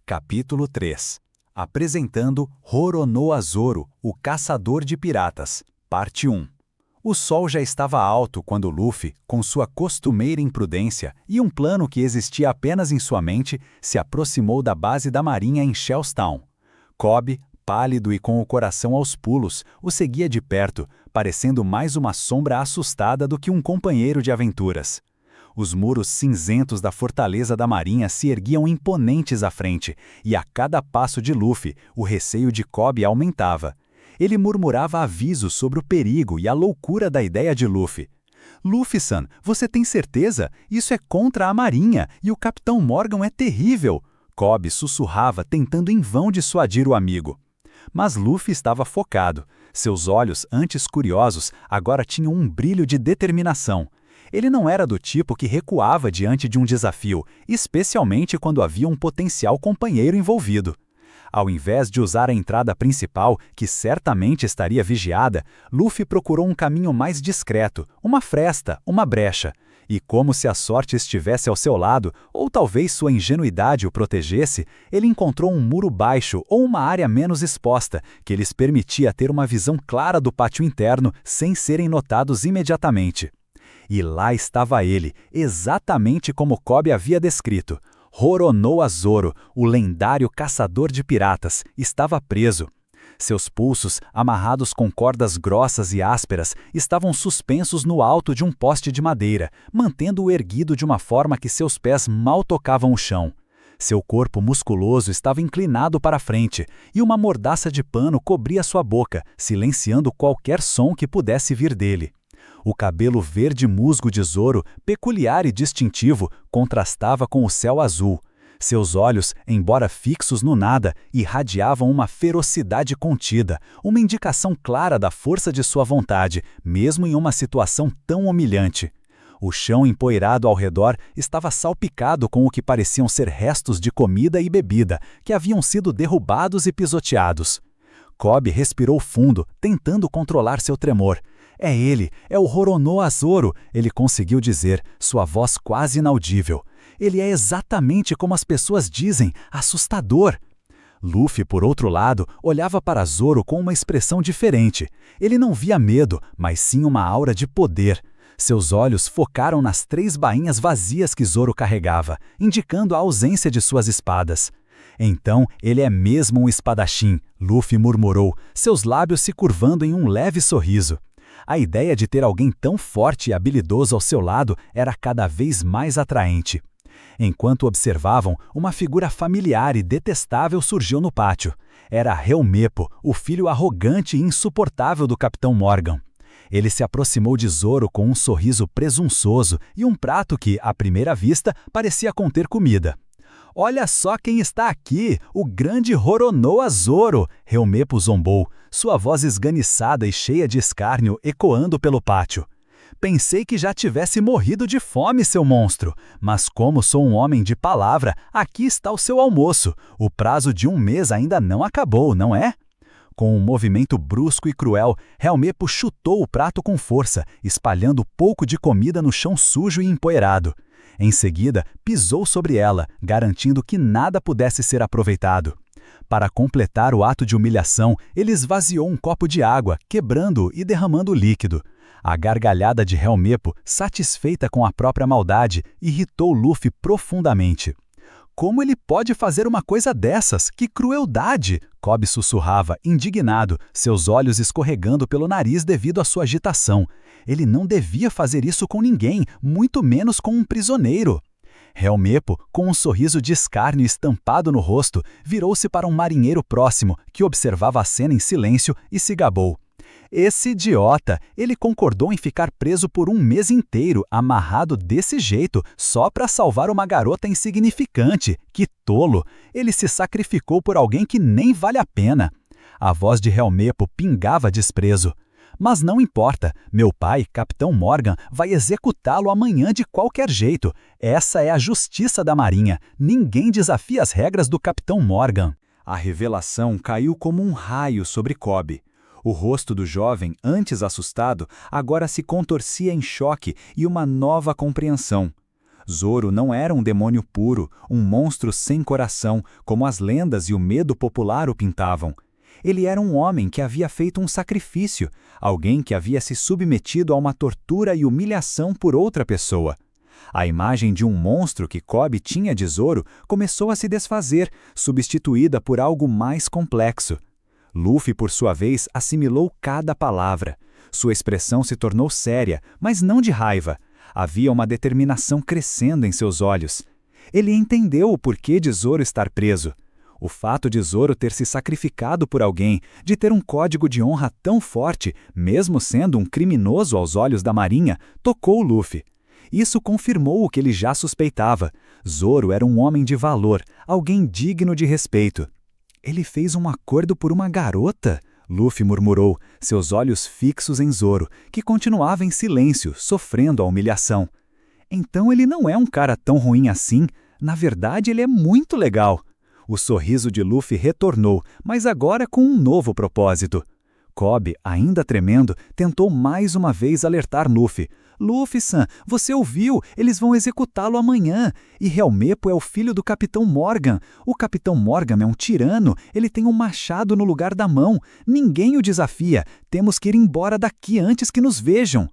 Capítulo 3. Apresentando Roronoa Zoro, o Caçador de Piratas, Parte 1. O sol já estava alto quando Luffy, com sua costumeira imprudência e um plano que existia apenas em sua mente, se aproximou da base da marinha em Shellstown. Kobe, pálido e com o coração aos pulos, o seguia de perto, parecendo mais uma sombra assustada do que um companheiro de aventuras. Os muros cinzentos da fortaleza da marinha se erguiam imponentes à frente, e a cada passo de Luffy, o receio de Kobe aumentava. Ele murmurava avisos sobre o perigo e a loucura da ideia de Luffy. "Luffy-san, você tem certeza? Isso é contra a marinha, e o Capitão Morgan é terrível!" Kobe sussurrava, tentando em vão dissuadir o amigo. Mas Luffy estava focado. Seus olhos, antes curiosos, agora tinham um brilho de determinação. Ele não era do tipo que recuava diante de um desafio, especialmente quando havia um potencial companheiro envolvido. Ao invés de usar a entrada principal, que certamente estaria vigiada, Luffy procurou um caminho mais discreto, uma fresta, uma brecha. E como se a sorte estivesse ao seu lado, ou talvez sua ingenuidade o protegesse, ele encontrou um muro baixo ou uma área menos exposta, que lhes permitia ter uma visão clara do pátio interno sem serem notados imediatamente. E lá estava ele, exatamente como Kobe havia descrito. Roronoa Zoro, o lendário caçador de piratas, estava preso. Seus pulsos, amarrados com cordas grossas e ásperas, estavam suspensos no alto de um poste de madeira, mantendo-o erguido de uma forma que seus pés mal tocavam o chão. Seu corpo musculoso estava inclinado para a frente, e uma mordaça de pano cobria sua boca, silenciando qualquer som que pudesse vir dele. O cabelo verde musgo de Zoro, peculiar e distintivo, contrastava com o céu azul. Seus olhos, embora fixos no nada, irradiavam uma ferocidade contida, uma indicação clara da força de sua vontade, mesmo em uma situação tão humilhante. O chão empoeirado ao redor estava salpicado com o que pareciam ser restos de comida e bebida, que haviam sido derrubados e pisoteados. Kobe respirou fundo, tentando controlar seu tremor. "É ele, é o Roronoa Zoro", ele conseguiu dizer, sua voz quase inaudível. "Ele é exatamente como as pessoas dizem, assustador." Luffy, por outro lado, olhava para Zoro com uma expressão diferente. Ele não via medo, mas sim uma aura de poder. Seus olhos focaram nas 3 bainhas vazias que Zoro carregava, indicando a ausência de suas espadas. "Então, ele é mesmo um espadachim", Luffy murmurou, seus lábios se curvando em um leve sorriso. A ideia de ter alguém tão forte e habilidoso ao seu lado era cada vez mais atraente. Enquanto observavam, uma figura familiar e detestável surgiu no pátio. Era Helmepo, o filho arrogante e insuportável do Capitão Morgan. Ele se aproximou de Zoro com um sorriso presunçoso e um prato que, à primeira vista, parecia conter comida. "Olha só quem está aqui, o grande Roronoa Zoro", Helmepo zombou, sua voz esganiçada e cheia de escárnio ecoando pelo pátio. "Pensei que já tivesse morrido de fome, seu monstro, mas como sou um homem de palavra, aqui está o seu almoço. O prazo de 1 mês ainda não acabou, não é?" Com um movimento brusco e cruel, Helmepo chutou o prato com força, espalhando pouco de comida no chão sujo e empoeirado. Em seguida, pisou sobre ela, garantindo que nada pudesse ser aproveitado. Para completar o ato de humilhação, ele esvaziou um copo de água, quebrando-o e derramando o líquido. A gargalhada de Helmepo, satisfeita com a própria maldade, irritou Luffy profundamente. "Como ele pode fazer uma coisa dessas? Que crueldade!" Kobe sussurrava, indignado, seus olhos escorregando pelo nariz devido à sua agitação. Ele não devia fazer isso com ninguém, muito menos com um prisioneiro. Helmepo, com um sorriso de escárnio estampado no rosto, virou-se para um marinheiro próximo, que observava a cena em silêncio, e se gabou. "Esse idiota, ele concordou em ficar preso por 1 mês inteiro, amarrado desse jeito, só para salvar uma garota insignificante. Que tolo! Ele se sacrificou por alguém que nem vale a pena." A voz de Helmepo pingava desprezo. "Mas não importa, meu pai, Capitão Morgan, vai executá-lo amanhã de qualquer jeito. Essa é a justiça da marinha. Ninguém desafia as regras do Capitão Morgan." A revelação caiu como um raio sobre Kobe. O rosto do jovem, antes assustado, agora se contorcia em choque e uma nova compreensão. Zoro não era um demônio puro, um monstro sem coração, como as lendas e o medo popular o pintavam. Ele era um homem que havia feito um sacrifício, alguém que havia se submetido a uma tortura e humilhação por outra pessoa. A imagem de um monstro que Kobe tinha de Zoro começou a se desfazer, substituída por algo mais complexo. Luffy, por sua vez, assimilou cada palavra. Sua expressão se tornou séria, mas não de raiva. Havia uma determinação crescendo em seus olhos. Ele entendeu o porquê de Zoro estar preso. O fato de Zoro ter se sacrificado por alguém, de ter um código de honra tão forte, mesmo sendo um criminoso aos olhos da Marinha, tocou Luffy. Isso confirmou o que ele já suspeitava. Zoro era um homem de valor, alguém digno de respeito. Ele fez um acordo por uma garota? Luffy murmurou, seus olhos fixos em Zoro, que continuava em silêncio, sofrendo a humilhação. Então ele não é um cara tão ruim assim. Na verdade, ele é muito legal. O sorriso de Luffy retornou, mas agora com um novo propósito. Kobe, ainda tremendo, tentou mais uma vez alertar Luffy. Luffy-san, você ouviu? Eles vão executá-lo amanhã. E Helmepo é o filho do Capitão Morgan. O Capitão Morgan é um tirano. Ele tem um machado no lugar da mão. Ninguém o desafia. Temos que ir embora daqui antes que nos vejam.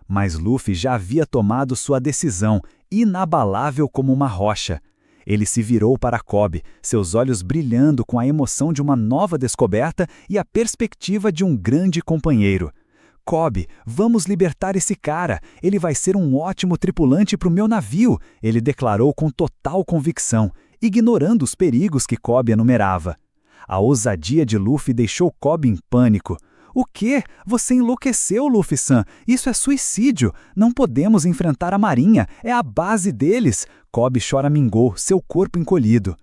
Mas Luffy já havia tomado sua decisão, inabalável como uma rocha. Ele se virou para Kobe, seus olhos brilhando com a emoção de uma nova descoberta e a perspectiva de um grande companheiro. Kobe, vamos libertar esse cara. Ele vai ser um ótimo tripulante para o meu navio, ele declarou com total convicção, ignorando os perigos que Kobe enumerava. A ousadia de Luffy deixou Kobe em pânico. O quê? Você enlouqueceu, Luffy-san. Isso é suicídio. Não podemos enfrentar a Marinha. É a base deles. Kobe choramingou, seu corpo encolhido.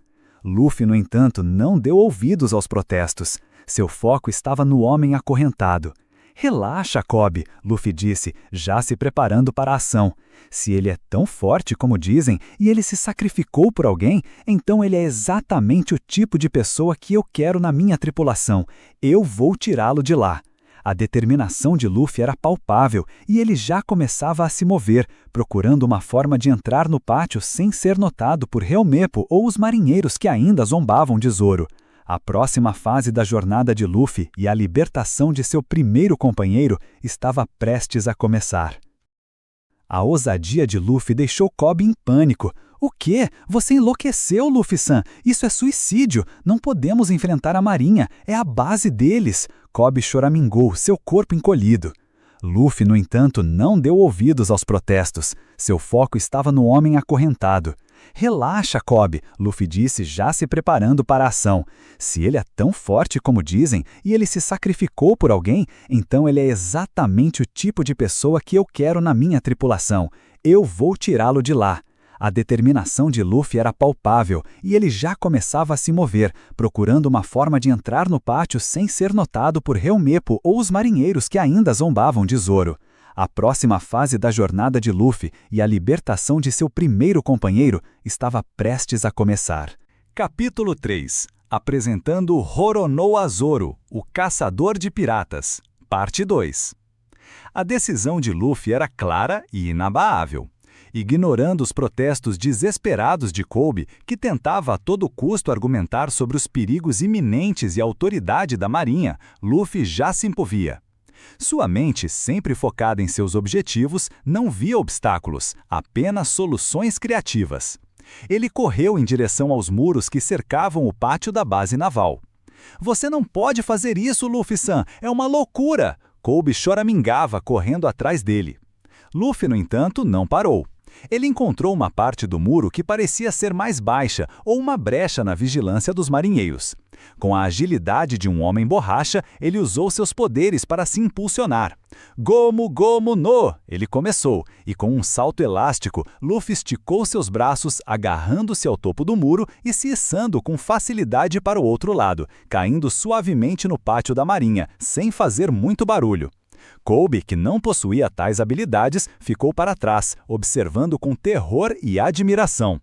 Luffy, no entanto, não deu ouvidos aos protestos. Seu foco estava no homem acorrentado. Relaxa, Kobe, Luffy disse, já se preparando para a ação. Se ele é tão forte como dizem e ele se sacrificou por alguém, então ele é exatamente o tipo de pessoa que eu quero na minha tripulação. Eu vou tirá-lo de lá. A determinação de Luffy era palpável e ele já começava a se mover, procurando uma forma de entrar no pátio sem ser notado por Helmepo ou os marinheiros que ainda zombavam de Zoro. A próxima fase da jornada de Luffy e a libertação de seu primeiro companheiro estava prestes a começar. A ousadia de Luffy deixou Kobe em pânico. O quê? Você enlouqueceu, Luffy-san? Isso é suicídio. Não podemos enfrentar a Marinha. É a base deles. Kobe choramingou, seu corpo encolhido. Luffy, no entanto, não deu ouvidos aos protestos. Seu foco estava no homem acorrentado. Relaxa, Kobe, Luffy disse, já se preparando para a ação. Se ele é tão forte como dizem e ele se sacrificou por alguém, então ele é exatamente o tipo de pessoa que eu quero na minha tripulação. Eu vou tirá-lo de lá. A determinação de Luffy era palpável e ele já começava a se mover, procurando uma forma de entrar no pátio sem ser notado por Helmepo ou os marinheiros que ainda zombavam de Zoro. A próxima fase da jornada de Luffy e a libertação de seu primeiro companheiro estava prestes a começar. Capítulo 3. Apresentando Roronoa Zoro, o caçador de piratas. Parte 2. A decisão de Luffy era clara e inabalável. Ignorando os protestos desesperados de Kobe, que tentava a todo custo argumentar sobre os perigos iminentes e a autoridade da Marinha, Luffy já se impuvia. Sua mente, sempre focada em seus objetivos, não via obstáculos, apenas soluções criativas. Ele correu em direção aos muros que cercavam o pátio da base naval. Você não pode fazer isso, Luffy-san, é uma loucura! Kobe choramingava correndo atrás dele. Luffy, no entanto, não parou. Ele encontrou uma parte do muro que parecia ser mais baixa ou uma brecha na vigilância dos marinheiros. Com a agilidade de um homem borracha, ele usou seus poderes para se impulsionar. Gomu Gomu no! Ele começou, e com um salto elástico, Luffy esticou seus braços, agarrando-se ao topo do muro e se içando com facilidade para o outro lado, caindo suavemente no pátio da marinha, sem fazer muito barulho. Kobe, que não possuía tais habilidades, ficou para trás, observando com terror e admiração.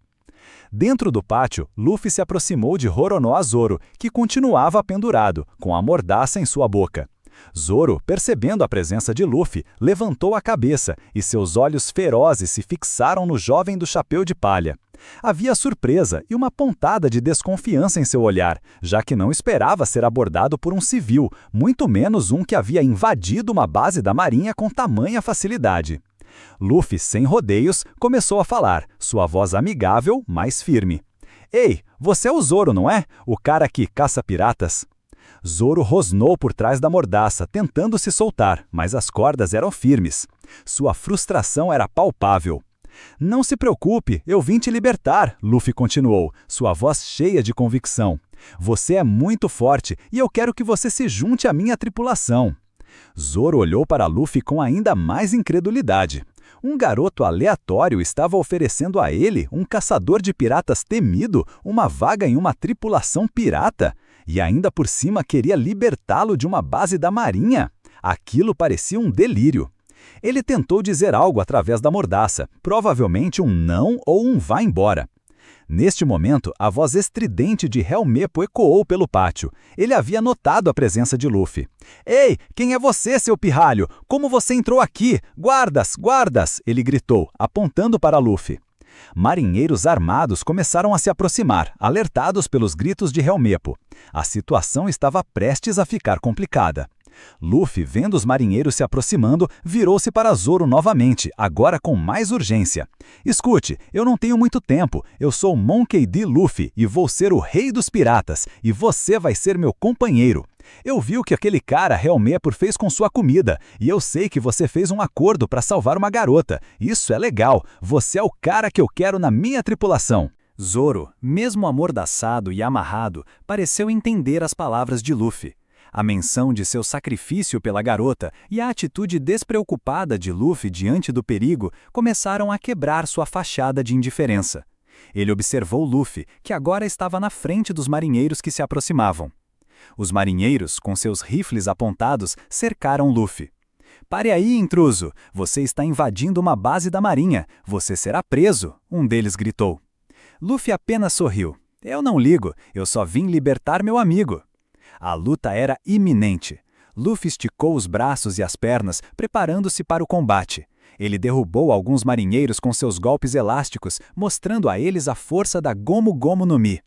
Dentro do pátio, Luffy se aproximou de Roronoa Zoro, que continuava pendurado, com a mordaça em sua boca. Zoro, percebendo a presença de Luffy, levantou a cabeça e seus olhos ferozes se fixaram no jovem do chapéu de palha. Havia surpresa e uma pontada de desconfiança em seu olhar, já que não esperava ser abordado por um civil, muito menos um que havia invadido uma base da marinha com tamanha facilidade. Luffy, sem rodeios, começou a falar, sua voz amigável, mas firme. Ei, você é o Zoro, não é? O cara que caça piratas? Zoro rosnou por trás da mordaça, tentando se soltar, mas as cordas eram firmes. Sua frustração era palpável. Não se preocupe, eu vim te libertar, Luffy continuou, sua voz cheia de convicção. Você é muito forte e eu quero que você se junte à minha tripulação. Zoro olhou para Luffy com ainda mais incredulidade. Um garoto aleatório estava oferecendo a ele, um caçador de piratas temido, uma vaga em uma tripulação pirata, e ainda por cima queria libertá-lo de uma base da marinha. Aquilo parecia um delírio. Ele tentou dizer algo através da mordaça, provavelmente um não ou um vá embora. Neste momento, a voz estridente de Helmepo ecoou pelo pátio. Ele havia notado a presença de Luffy. Ei, quem é você, seu pirralho? Como você entrou aqui? Guardas, guardas! Ele gritou, apontando para Luffy. Marinheiros armados começaram a se aproximar, alertados pelos gritos de Helmepo. A situação estava prestes a ficar complicada. Luffy, vendo os marinheiros se aproximando, virou-se para Zoro novamente, agora com mais urgência. Escute, eu não tenho muito tempo. Eu sou Monkey D. Luffy e vou ser o rei dos piratas, e você vai ser meu companheiro. Eu vi o que aquele cara Helmepo fez com sua comida, e eu sei que você fez um acordo para salvar uma garota. Isso é legal. Você é o cara que eu quero na minha tripulação. Zoro, mesmo amordaçado e amarrado, pareceu entender as palavras de Luffy. A menção de seu sacrifício pela garota e a atitude despreocupada de Luffy diante do perigo começaram a quebrar sua fachada de indiferença. Ele observou Luffy, que agora estava na frente dos marinheiros que se aproximavam. Os marinheiros, com seus rifles apontados, cercaram Luffy. Pare aí, intruso! Você está invadindo uma base da marinha. Você será preso! Um deles gritou. Luffy apenas sorriu. Eu não ligo, eu só vim libertar meu amigo. A luta era iminente. Luffy esticou os braços e as pernas, preparando-se para o combate. Ele derrubou alguns marinheiros com seus golpes elásticos, mostrando a eles a força da Gomu Gomu no Mi.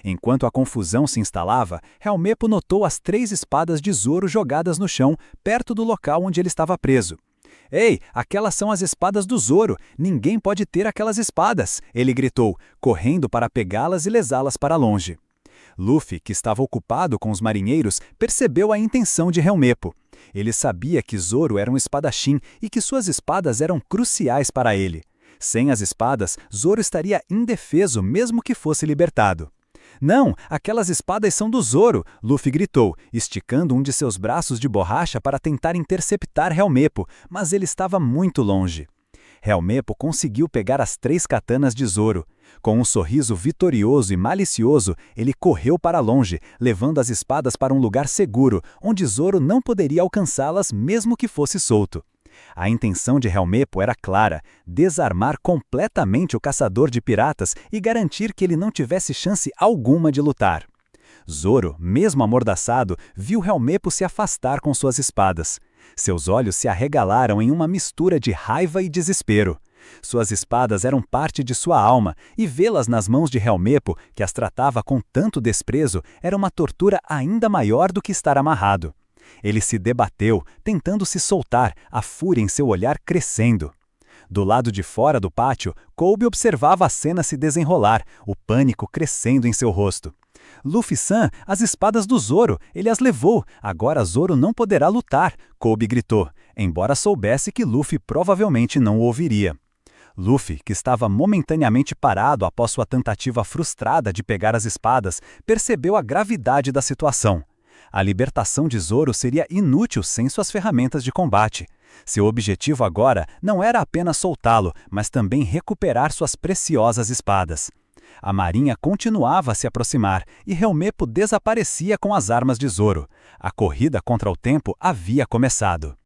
Enquanto a confusão se instalava, Helmepo notou as 3 espadas de Zoro jogadas no chão, perto do local onde ele estava preso. Ei, aquelas são as espadas do Zoro. Ninguém pode ter aquelas espadas, ele gritou, correndo para pegá-las e lesá-las para longe. Luffy, que estava ocupado com os marinheiros, percebeu a intenção de Helmepo. Ele sabia que Zoro era um espadachim e que suas espadas eram cruciais para ele. Sem as espadas, Zoro estaria indefeso mesmo que fosse libertado. Não, aquelas espadas são do Zoro, Luffy gritou, esticando um de seus braços de borracha para tentar interceptar Helmepo, mas ele estava muito longe. Helmepo conseguiu pegar as 3 katanas de Zoro. Com um sorriso vitorioso e malicioso, ele correu para longe, levando as espadas para um lugar seguro, onde Zoro não poderia alcançá-las mesmo que fosse solto. A intenção de Helmepo era clara, desarmar completamente o caçador de piratas e garantir que ele não tivesse chance alguma de lutar. Zoro, mesmo amordaçado, viu Helmepo se afastar com suas espadas. Seus olhos se arregalaram em uma mistura de raiva e desespero. Suas espadas eram parte de sua alma, e vê-las nas mãos de Helmepo, que as tratava com tanto desprezo, era uma tortura ainda maior do que estar amarrado. Ele se debateu, tentando se soltar, a fúria em seu olhar crescendo. Do lado de fora do pátio, Kobe observava a cena se desenrolar, o pânico crescendo em seu rosto. Luffy-san, as espadas do Zoro, ele as levou, agora Zoro não poderá lutar, Kobe gritou, embora soubesse que Luffy provavelmente não o ouviria. Luffy, que estava momentaneamente parado após sua tentativa frustrada de pegar as espadas, percebeu a gravidade da situação. A libertação de Zoro seria inútil sem suas ferramentas de combate. Seu objetivo agora não era apenas soltá-lo, mas também recuperar suas preciosas espadas. A marinha continuava a se aproximar e Helmepo desaparecia com as armas de Zoro. A corrida contra o tempo havia começado.